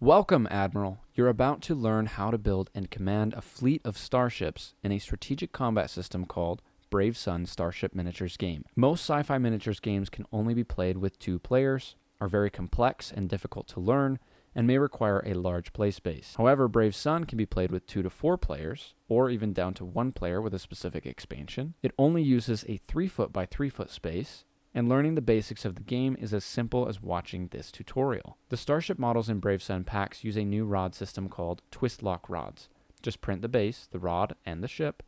Welcome, Admiral. You're about to learn how to build and command a fleet of starships in a strategic combat system called Brave Sun Starship Miniatures Game. Most sci-fi miniatures games can only be played with 2 players, are very complex and difficult to learn, and may require a large play space. However, Brave Sun can be played with 2 to 4 players, or even down to 1 player with a specific expansion. It only uses a 3 foot by 3 foot space, and learning the basics of the game is as simple as watching this tutorial. The Starship models in Brave Sun packs use a new rod system called twist lock rods. Just print the base, the rod, and the ship,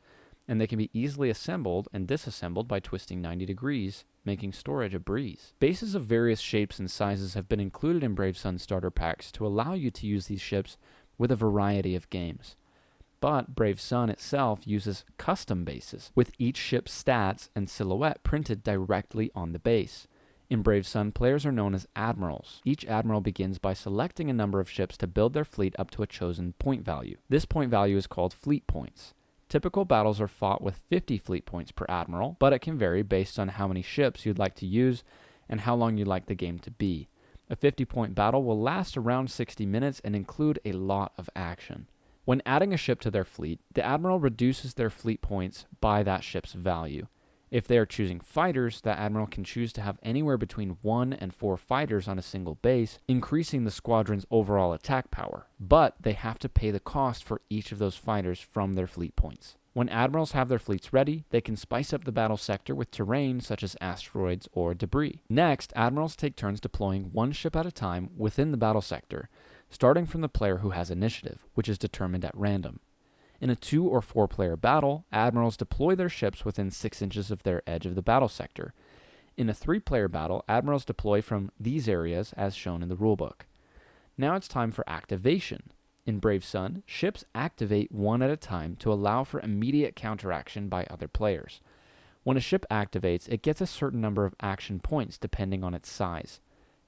and they can be easily assembled and disassembled by twisting 90 degrees, making storage a breeze. Bases of various shapes and sizes have been included in Brave Sun starter packs to allow you to use these ships with a variety of games. But Brave Sun itself uses custom bases, with each ship's stats and silhouette printed directly on the base. In Brave Sun, players are known as admirals. Each admiral begins by selecting a number of ships to build their fleet up to a chosen point value. This point value is called fleet points. Typical battles are fought with 50 fleet points per admiral, but it can vary based on how many ships you'd like to use and how long you'd like the game to be. A 50-point battle will last around 60 minutes and include a lot of action. When adding a ship to their fleet, the admiral reduces their fleet points by that ship's value. If they are choosing fighters, the admiral can choose to have anywhere between 1 and 4 fighters on a single base, increasing the squadron's overall attack power. But they have to pay the cost for each of those fighters from their fleet points. When admirals have their fleets ready, they can spice up the battle sector with terrain such as asteroids or debris. Next, admirals take turns deploying 1 ship at a time within the battle sector, starting from the player who has initiative, which is determined at random. In a 2 or 4 player battle, admirals deploy their ships within 6 inches of their edge of the battle sector. In a 3 player battle, admirals deploy from these areas as shown in the rulebook. Now it's time for activation. In Brave Sun, ships activate 1 at a time to allow for immediate counteraction by other players. When a ship activates, it gets a certain number of action points depending on its size.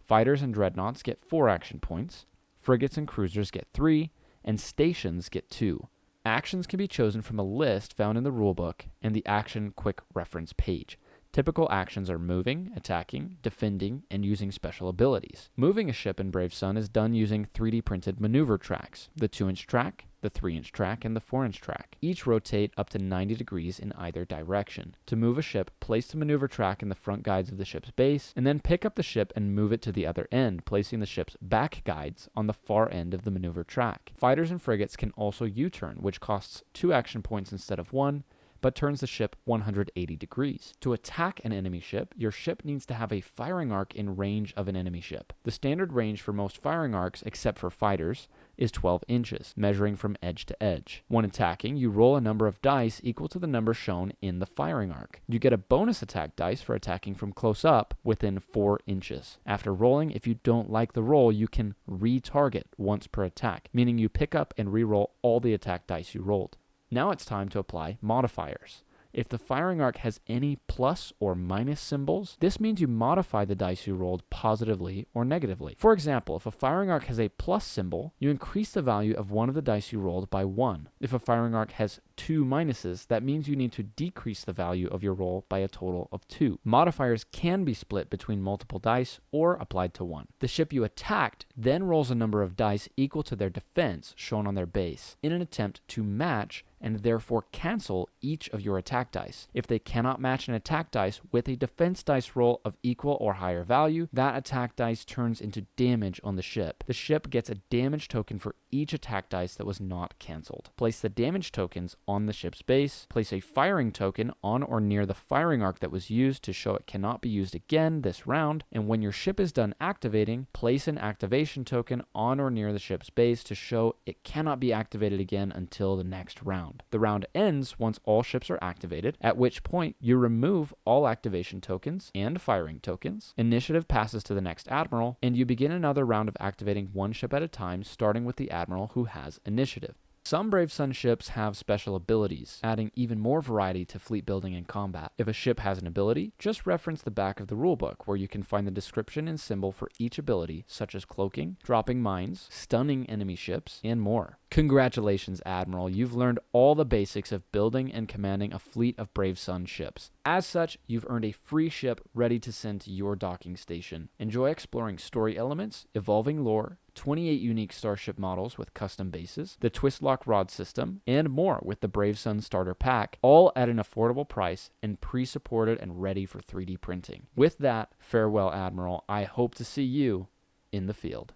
Fighters and dreadnoughts get 4 action points, frigates and cruisers get 3, and stations get 2. Actions can be chosen from a list found in the rulebook and the action quick reference page. Typical actions are moving, attacking, defending, and using special abilities. Moving a ship in Brave Sun is done using 3D printed maneuver tracks, the 2-inch track, the 3-inch track, and the 4-inch track. Each rotate up to 90 degrees in either direction. To move a ship, place the maneuver track in the front guides of the ship's base, and then pick up the ship and move it to the other end, placing the ship's back guides on the far end of the maneuver track. Fighters and frigates can also U-turn, which costs 2 action points instead of 1, but turns the ship 180 degrees. To attack an enemy ship, your ship needs to have a firing arc in range of an enemy ship. The standard range for most firing arcs, except for fighters, is 12 inches, measuring from edge to edge. When attacking, you roll a number of dice equal to the number shown in the firing arc. You get a bonus attack dice for attacking from close up within 4 inches. After rolling, if you don't like the roll, you can re-target once per attack, meaning you pick up and re-roll all the attack dice you rolled. Now it's time to apply modifiers. If the firing arc has any plus or minus symbols, this means you modify the dice you rolled positively or negatively. For example, if a firing arc has a plus symbol, you increase the value of one of the dice you rolled by 1. If a firing arc has 2 minuses, that means you need to decrease the value of your roll by a total of 2. Modifiers can be split between multiple dice or applied to 1. The ship you attacked then rolls a number of dice equal to their defense shown on their base in an attempt to match and therefore cancel each of your attack dice. If they cannot match an attack dice with a defense dice roll of equal or higher value, that attack dice turns into damage on the ship. The ship gets a damage token for each attack dice that was not canceled. Place the damage tokens on the ship's base. Place a firing token on or near the firing arc that was used to show it cannot be used again this round. And when your ship is done activating, place an activation token on or near the ship's base to show it cannot be activated again until the next round. The round ends once all ships are activated, at which point you remove all activation tokens and firing tokens. Initiative passes to the next admiral, and you begin another round of activating 1 ship at a time, starting with the admiral who has initiative. Some Brave Sun ships have special abilities, adding even more variety to fleet building and combat. If a ship has an ability, just reference the back of the rulebook where you can find the description and symbol for each ability, such as cloaking, dropping mines, stunning enemy ships, and more. Congratulations, Admiral, you've learned all the basics of building and commanding a fleet of Brave Sun ships. As such, you've earned a free ship ready to send to your docking station. Enjoy exploring story elements, evolving lore, 28 unique Starship models with custom bases, the twist lock rod system, and more with the Brave Sun starter pack, all at an affordable price and pre-supported and ready for 3D printing. With that, farewell, Admiral. I hope to see you in the field.